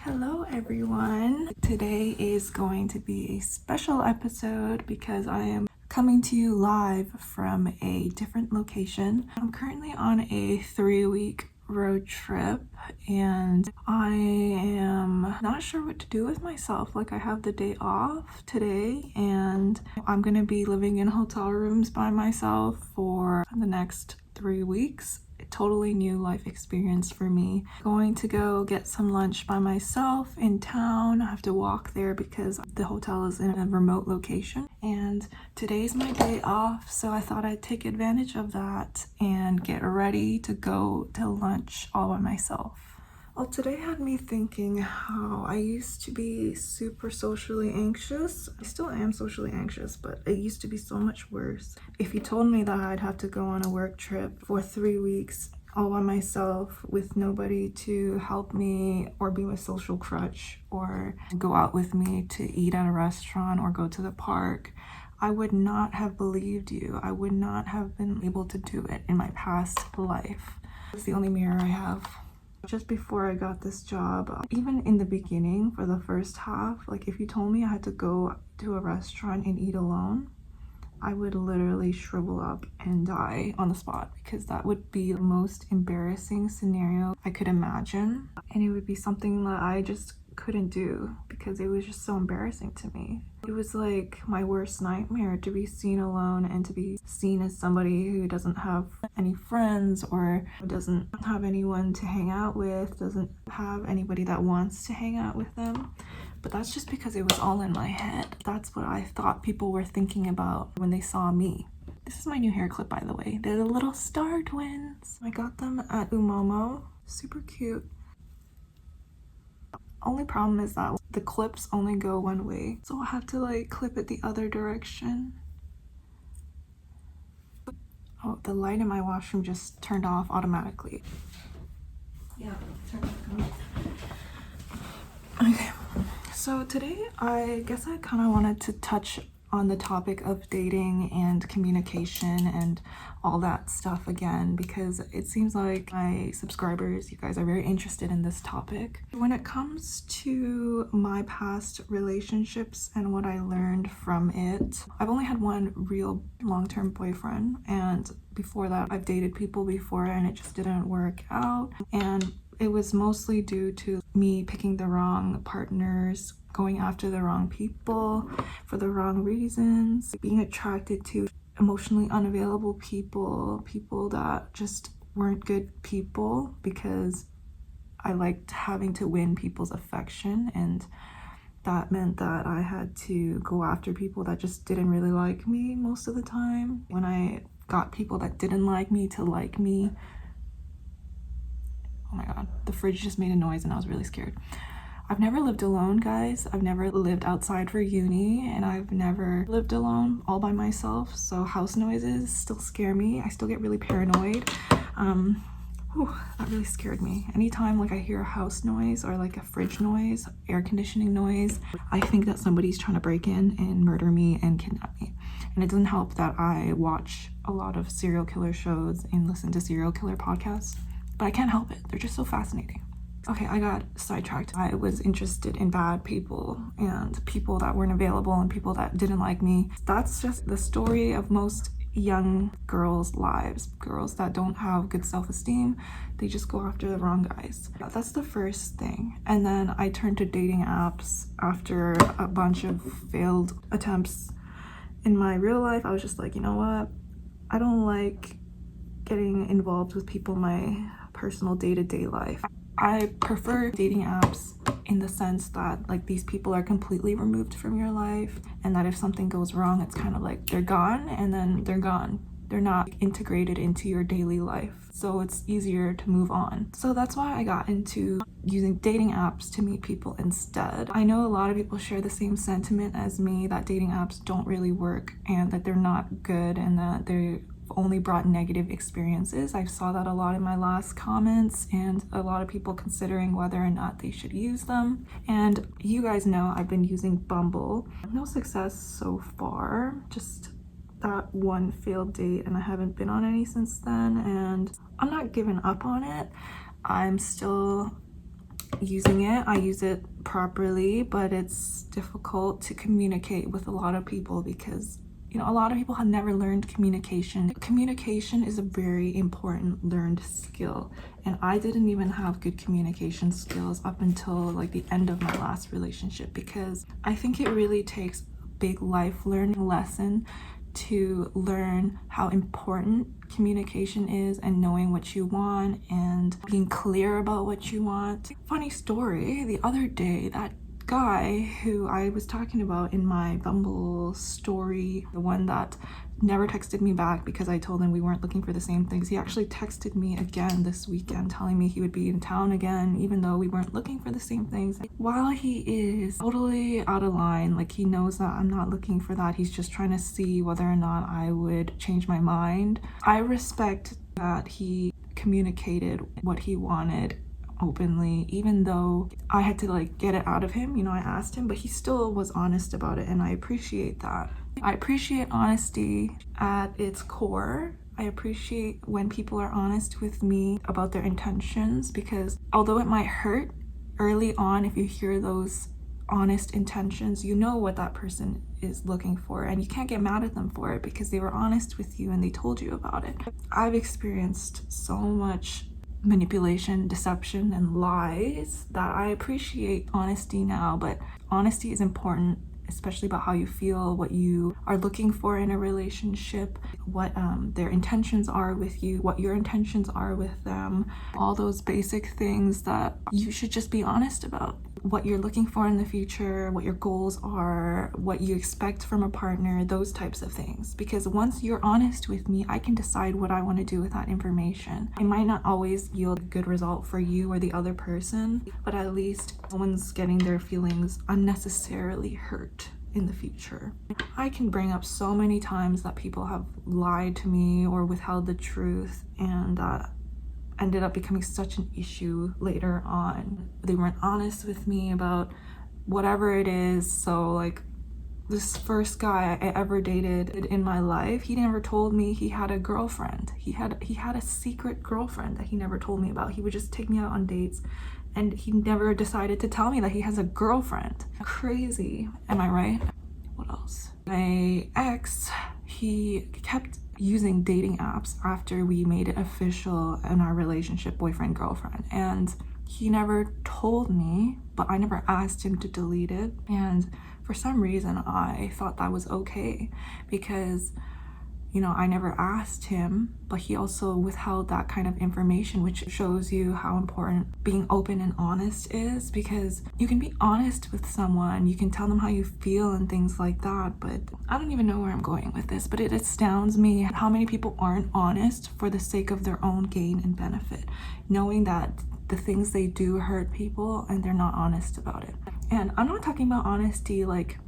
Hello everyone. Today is going to be a special episode because I am coming to you live from a different location. I'm currently on a 3-week road trip and I am not sure what to do with myself. Like, I have the day off today and I'm gonna be living in hotel rooms by myself for the next 3 weeks. A totally new life experience for me. Going to go get some lunch by myself in town. I have to walk there because the hotel is in a remote location, and today's my day off, so I thought I'd take advantage of that and get ready to go to lunch all by myself. Well, today had me thinking how I used to be super socially anxious. I still am socially anxious, but it used to be so much worse. If you told me that I'd have to go on a work trip for 3 weeks all by myself with nobody to help me or be my social crutch or go out with me to eat at a restaurant or go to the park, I would not have believed you. I would not have been able to do it in my past life. It's the only mirror I have. Just before I got this job, even in the beginning for the first half, like if you told me I had to go to a restaurant and eat alone, I would literally shrivel up and die on the spot because that would be the most embarrassing scenario I could imagine. And it would be something that I just couldn't do because it was just so embarrassing to me. It was like my worst nightmare to be seen alone and to be seen as somebody who doesn't have any friends or doesn't have anyone to hang out with, doesn't have anybody that wants to hang out with them. But that's just because it was all in my head. That's what I thought people were thinking about when they saw me. This is my new hair clip, by the way. They're the little star twins. I got them at Umomo. Super cute. Only problem is that the clips only go one way, so I'll have to like clip it the other direction. Oh, the light in my washroom just turned off automatically. Yeah, turn back on. Okay, so today I guess I kind of wanted to touch on the topic of dating and communication and all that stuff again, because it seems like my subscribers, you guys are very interested in this topic. When it comes to my past relationships and what I learned from it, I've only had one real long-term boyfriend, and before that I've dated people before and it just didn't work out, and it was mostly due to me picking the wrong partners, going after the wrong people for the wrong reasons, being attracted to emotionally unavailable people that just weren't good people because I liked having to win people's affection, and that meant that I had to go after people that just didn't really like me most of the time. When I got people that didn't like me to like me, oh my god, the fridge just made a noise and I was really scared. I've never lived alone, guys. I've never lived outside for uni, and I've never lived alone all by myself, so house noises still scare me. I still get really paranoid. That really scared me. Anytime like I hear a house noise or like a fridge noise, air conditioning noise, I think that somebody's trying to break in and murder me and kidnap me. And it doesn't help that I watch a lot of serial killer shows and listen to serial killer podcasts, but I can't help it. They're just so fascinating. Okay, I got sidetracked. I was interested in bad people and people that weren't available and people that didn't like me. That's just the story of most young girls' lives. Girls that don't have good self-esteem, they just go after the wrong guys. That's the first thing. And then I turned to dating apps after a bunch of failed attempts in my real life. I was just like, you know what? I don't like getting involved with people in my personal day-to-day life. I prefer dating apps in the sense that like these people are completely removed from your life, and that if something goes wrong, it's kind of like they're gone and then they're gone. They're not integrated into your daily life, so it's easier to move on. So that's why I got into using dating apps to meet people instead. I know a lot of people share the same sentiment as me, that dating apps don't really work and that they're not good and that they only brought negative experiences. I saw that a lot in my last comments and a lot of people considering whether or not they should use them. And you guys know I've been using Bumble. No success so far, just that one failed date, and I haven't been on any since then, and I'm not giving up on it. I'm still using it. I use it properly, but it's difficult to communicate with a lot of people because a lot of people have never learned communication. Communication is a very important learned skill, and I didn't even have good communication skills up until like the end of my last relationship, because I think it really takes a big life learning lesson to learn how important communication is and knowing what you want and being clear about what you want. Funny story, the other day, that guy who I was talking about in my Bumble story, the one that never texted me back because I told him we weren't looking for the same things, he actually texted me again this weekend telling me he would be in town again even though we weren't looking for the same things. While he is totally out of line, like he knows that I'm not looking for that, he's just trying to see whether or not I would change my mind. I respect that he communicated what he wanted openly, even though I had to like get it out of him. I asked him, but he still was honest about it, and I appreciate that. I appreciate honesty at its core. I appreciate when people are honest with me about their intentions, because although it might hurt early on, if you hear those honest intentions, you know what that person is looking for, and you can't get mad at them for it because they were honest with you and they told you about it. I've experienced so much manipulation, deception, and lies that I appreciate honesty now, but honesty is important, especially about how you feel, what you are looking for in a relationship, what their intentions are with you, what your intentions are with them, all those basic things that you should just be honest about. What you're looking for in the future, what your goals are, what you expect from a partner, those types of things. Because once you're honest with me, I can decide what I want to do with that information. It might not always yield a good result for you or the other person, but at least no one's getting their feelings unnecessarily hurt in the future. I can bring up so many times that people have lied to me or withheld the truth, and that ended up becoming such an issue later on. They weren't honest with me about whatever it is. So like this first guy I ever dated in my life, he never told me he had a girlfriend. He had a secret girlfriend that he never told me about. He would just take me out on dates, and he never decided to tell me that he has a girlfriend. Crazy, am I right? What else? My ex, he kept using dating apps after we made it official in our relationship, boyfriend, girlfriend. And he never told me, but I never asked him to delete it. And for some reason, I thought that was okay because I never asked him, but he also withheld that kind of information, which shows you how important being open and honest is, because you can be honest with someone, you can tell them how you feel and things like that. But I don't even know where I'm going with this, but it astounds me how many people aren't honest for the sake of their own gain and benefit, knowing that the things they do hurt people and they're not honest about it. And I'm not talking about honesty like,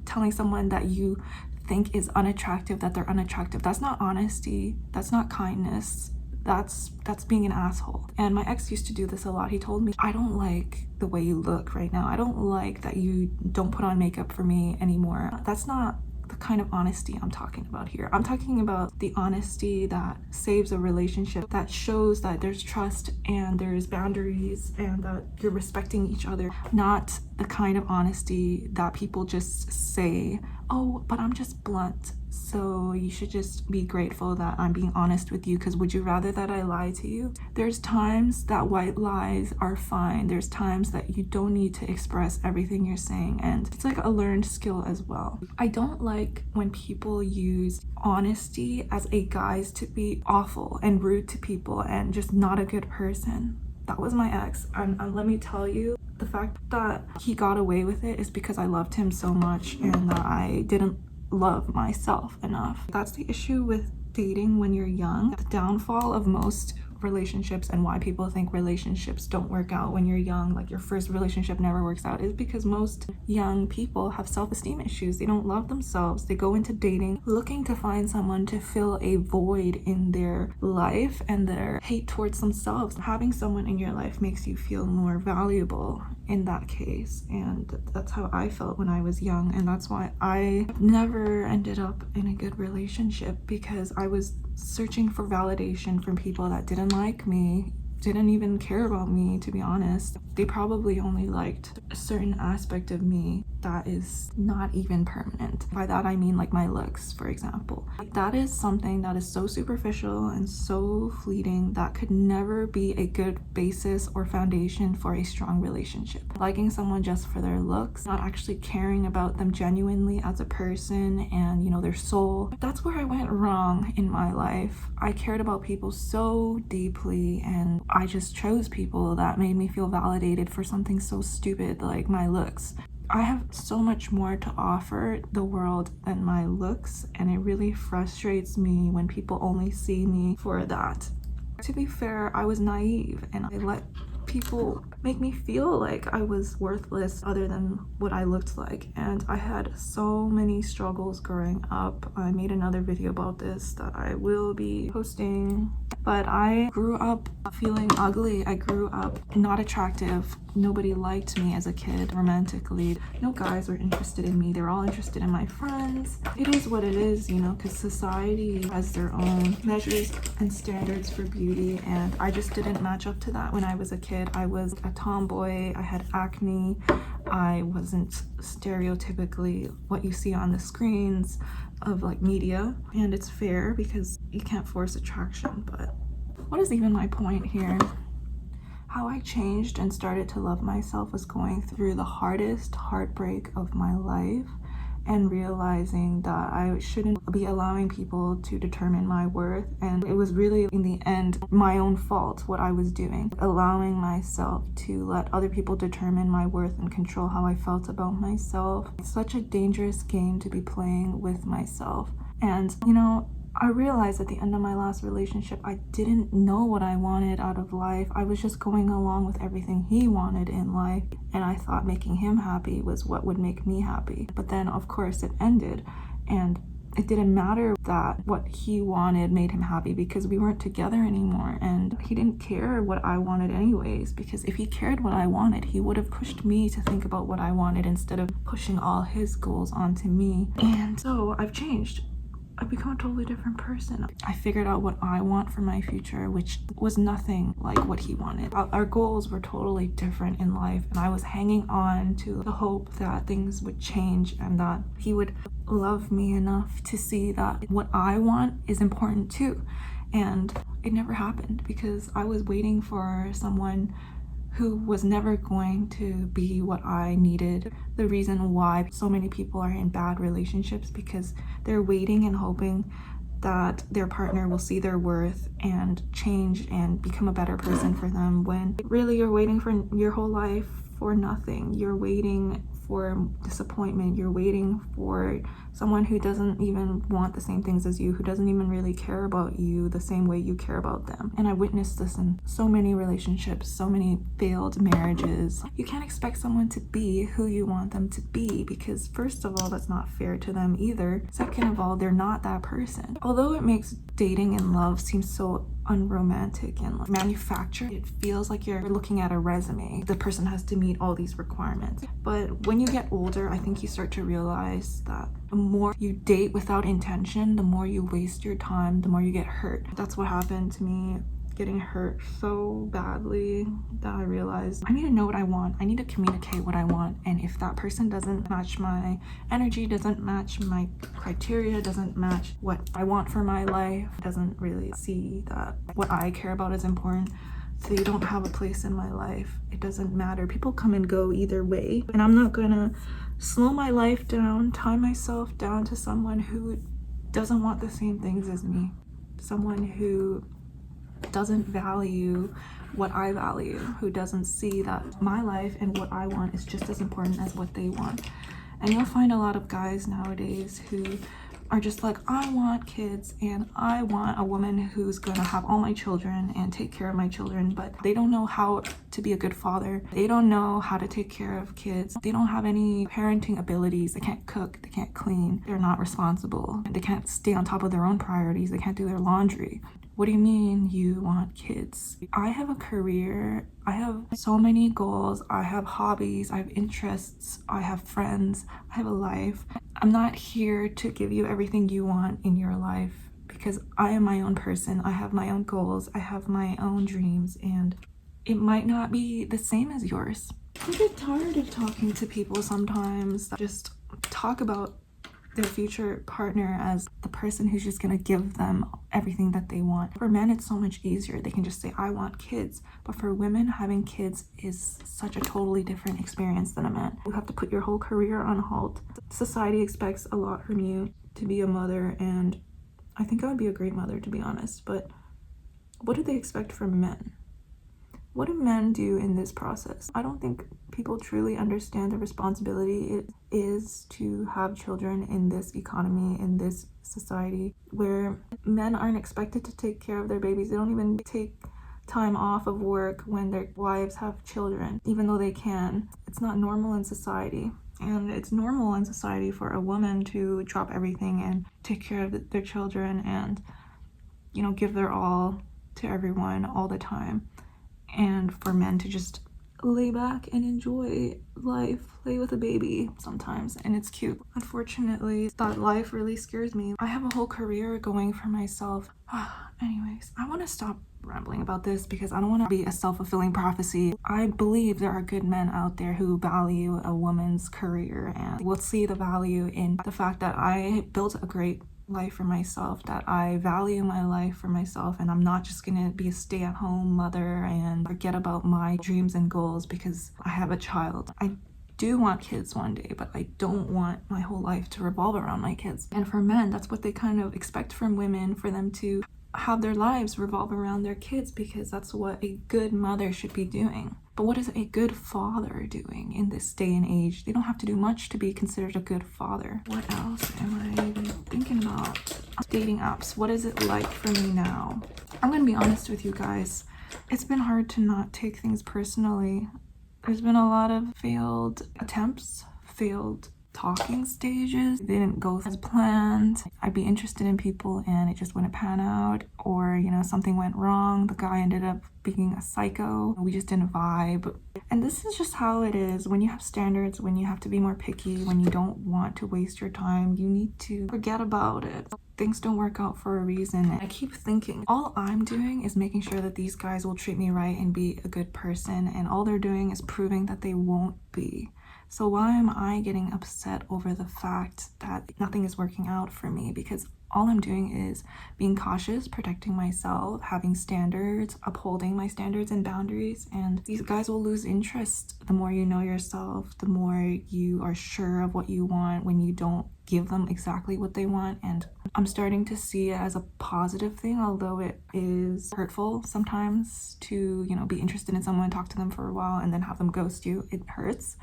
telling someone that you think is unattractive that they're unattractive. That's not honesty. That's not kindness. That's being an asshole. And my ex used to do this a lot. He told me, I don't like the way you look right now. I don't like that you don't put on makeup for me anymore. That's not the kind of honesty I'm talking about here. I'm talking about the honesty that saves a relationship, that shows that there's trust and there's boundaries and that you're respecting each other. Not the kind of honesty that people just say, oh, but I'm just blunt, so you should just be grateful that I'm being honest with you, because would you rather that I lie to you? There's times that white lies are fine. There's times that you don't need to express everything you're saying, and it's like a learned skill as well. I don't like when people use honesty as a guise to be awful and rude to people and just not a good person. That was my ex, and let me tell you, the fact that he got away with it is because I loved him so much and that I didn't love myself enough. That's the issue with dating when you're young. The downfall of most relationships and why people think relationships don't work out when you're young, like your first relationship never works out, is because most young people have self-esteem issues. They don't love themselves. They go into dating looking to find someone to fill a void in their life and their hate towards themselves. Having someone in your life makes you feel more valuable in that case, and that's how I felt when I was young, and that's why I never ended up in a good relationship, because I was searching for validation from people that didn't like me, didn't even care about me, to be honest. They probably only liked a certain aspect of me that is not even permanent. By that I mean like my looks, for example. That is something that is so superficial and so fleeting that could never be a good basis or foundation for a strong relationship. Liking someone just for their looks, not actually caring about them genuinely as a person and, you know, their soul. That's where I went wrong in my life. I cared about people so deeply, and I just chose people that made me feel validated for something so stupid like my looks. I have so much more to offer the world than my looks, and it really frustrates me when people only see me for that. To be fair, I was naive and I let people make me feel like I was worthless other than what I looked like, and I had so many struggles growing up. I made another video about this that I will be posting, but I grew up feeling ugly. I grew up not attractive. Nobody liked me as a kid romantically. No guys were interested in me. They were all interested in my friends. It is what it is, you know, because society has their own measures and standards for beauty, and I just didn't match up to that when I was a kid. I was a tomboy. I had acne. I wasn't stereotypically what you see on the screens of like media, and it's fair because you can't force attraction. But what is even my point here? How I changed and started to love myself was going through the hardest heartbreak of my life and realizing that I shouldn't be allowing people to determine my worth. And it was really, in the end, my own fault, what I was doing. Allowing myself to let other people determine my worth and control how I felt about myself. It's such a dangerous game to be playing with myself. And, you know, I realized at the end of my last relationship, I didn't know what I wanted out of life. I was just going along with everything he wanted in life, and I thought making him happy was what would make me happy. But then, of course, it ended, and it didn't matter that what he wanted made him happy because we weren't together anymore, and he didn't care what I wanted anyways, because if he cared what I wanted, he would have pushed me to think about what I wanted instead of pushing all his goals onto me. And so I've changed. I've become a totally different person. I figured out what I want for my future, which was nothing like what he wanted. Our goals were totally different in life, and I was hanging on to the hope that things would change and that he would love me enough to see that what I want is important too. And it never happened because I was waiting for someone who was never going to be what I needed. The reason why so many people are in bad relationships because they're waiting and hoping that their partner will see their worth and change and become a better person for them, when really you're waiting for your whole life for nothing. You're waiting for disappointment. You're waiting for someone who doesn't even want the same things as you, who doesn't even really care about you the same way you care about them. And I witnessed this in so many relationships, so many failed marriages. You can't expect someone to be who you want them to be because, first of all, that's not fair to them either. Second of all, they're not that person. Although it makes dating and love seem so unromantic and like manufactured, it feels like you're looking at a resume. The person has to meet all these requirements. But when you get older, I think you start to realize that the more you date without intention, the more you waste your time, the more you get hurt. That's what happened to me, getting hurt so badly that I realized I need to know what I want. I need to communicate what I want. And if that person doesn't match my energy, doesn't match my criteria, doesn't match what I want for my life, doesn't really see that what I care about is important, they don't have a place in my life. It doesn't matter. People come and go either way. And I'm not gonna slow my life down, tie myself down to someone who doesn't want the same things as me. Someone who doesn't value what I value, who doesn't see that my life and what I want is just as important as what they want. And you'll find a lot of guys nowadays who are just like, I want kids and I want a woman who's gonna have all my children and take care of my children, but they don't know how to be a good father. They don't know how to take care of kids. They don't have any parenting abilities. They can't cook, they can't clean, they're not responsible. They can't stay on top of their own priorities. They can't do their laundry. What do you mean you want kids? I have a career. I have so many goals. I have hobbies. I have interests. I have friends. I have a life. I'm not here to give you everything you want in your life because I am my own person. I have my own goals. I have my own dreams, and it might not be the same as yours. I get tired of talking to people sometimes that just talk about their future partner as the person who's just gonna give them everything that they want. For men, it's so much easier. They can just say, I want kids. But for women, having kids is such a totally different experience than a man. You have to put your whole career on hold. Society expects a lot from you to be a mother, and I think I would be a great mother, to be honest. But what do they expect from men? What do men do in this process? I don't think people truly understand the responsibility it is to have children in this economy, in this society, where men aren't expected to take care of their babies. They don't even take time off of work when their wives have children, even though they can. It's not normal in society. And it's normal in society for a woman to drop everything and take care of their children and, you know, give their all to everyone all the time. And for men to just lay back and enjoy life, play with a baby sometimes, and it's cute. Unfortunately, that life really scares me. I have a whole career going for myself. Anyways, I want to stop rambling about this because I don't want to be a self-fulfilling prophecy. I believe there are good men out there who value a woman's career and will see the value in the fact that I built a great life for myself, that I value my life for myself, and I'm not just gonna be a stay-at-home mother and forget about my dreams and goals because I have a child. I do want kids one day, but I don't want my whole life to revolve around my kids. And for men, that's what they kind of expect from women, for them to have their lives revolve around their kids, because that's what a good mother should be doing. But what is a good father doing in this day and age? They don't have to do much to be considered a good father. What else am I even thinking about? Dating apps. What is it like for me now? I'm gonna be honest with you guys. It's been hard to not take things personally. There's been a lot of failed attempts, failed talking stages. They didn't go as planned. I'd be interested in people and it just wouldn't pan out, or you know, something went wrong. The guy ended up being a psycho. We just didn't vibe. And this is just how it is when you have standards, when you have to be more picky, when you don't want to waste your time. You need to forget about it. Things don't work out for a reason. I keep thinking all I'm doing is making sure that these guys will treat me right and be a good person, and all they're doing is proving that they won't be. So why am I getting upset over the fact that nothing is working out for me? Because all I'm doing is being cautious, protecting myself, having standards, upholding my standards and boundaries. And these guys will lose interest the more you know yourself, the more you are sure of what you want when you don't give them exactly what they want. And I'm starting to see it as a positive thing, although it is hurtful sometimes to, you know, be interested in someone, talk to them for a while, and then have them ghost you. It hurts.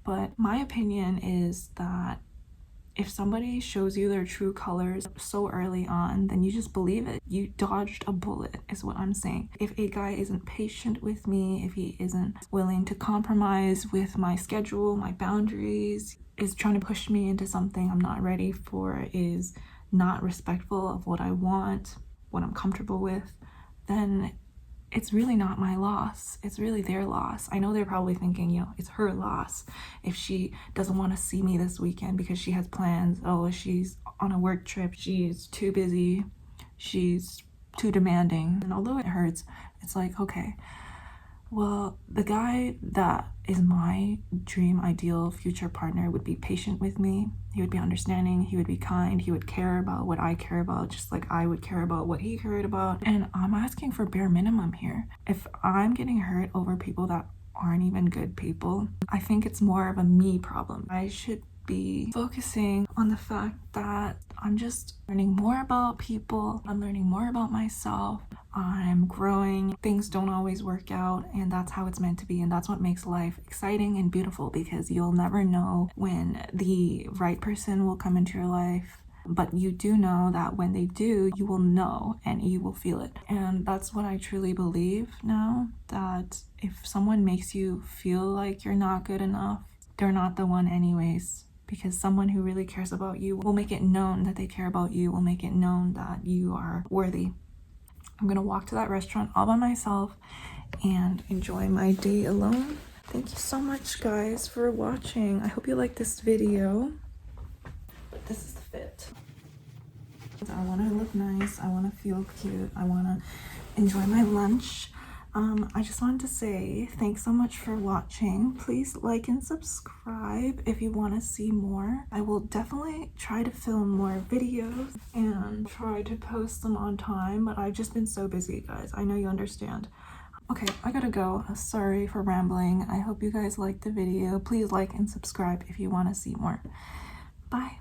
But my opinion is that if somebody shows you their true colors so early on, then you just believe it. You dodged a bullet, is what I'm saying. If a guy isn't patient with me, if he isn't willing to compromise with my schedule, my boundaries, is trying to push me into something I'm not ready for, is not respectful of what I want, what I'm comfortable with, then it's really not my loss. It's really their loss. I know they're probably thinking, you know, it's her loss if she doesn't want to see me this weekend because she has plans. Oh, she's on a work trip. She's too busy. She's too demanding. And although it hurts, it's like, okay, well, the guy that is my dream ideal future partner would be patient with me. He would be understanding. He would be kind. He would care about what I care about, just like I would care about what he cared about. And I'm asking for bare minimum here. If I'm getting hurt over people that aren't even good people, I think it's more of a me problem. I should be focusing on the fact that I'm just learning more about people. I'm learning more about myself. I'm growing. Things don't always work out, and that's how it's meant to be. And that's what makes life exciting and beautiful, because you'll never know when the right person will come into your life. But you do know that when they do, you will know and you will feel it. And that's what I truly believe now, that if someone makes you feel like you're not good enough, they're not the one anyways. Because someone who really cares about you will make it known that they care about you, will make it known that you are worthy. I'm gonna walk to that restaurant all by myself and enjoy my day alone. Thank you so much, guys, for watching. I hope you liked this video. But this is the fit. I want to look nice. I want to feel cute. I want to enjoy my lunch. I just wanted to say thanks so much for watching. Please like and subscribe if you want to see more. I will definitely try to film more videos and try to post them on time, but I've just been so busy, guys. I know you understand. Okay, I gotta go. Sorry for rambling. I hope you guys liked the video. Please like and subscribe if you want to see more. Bye.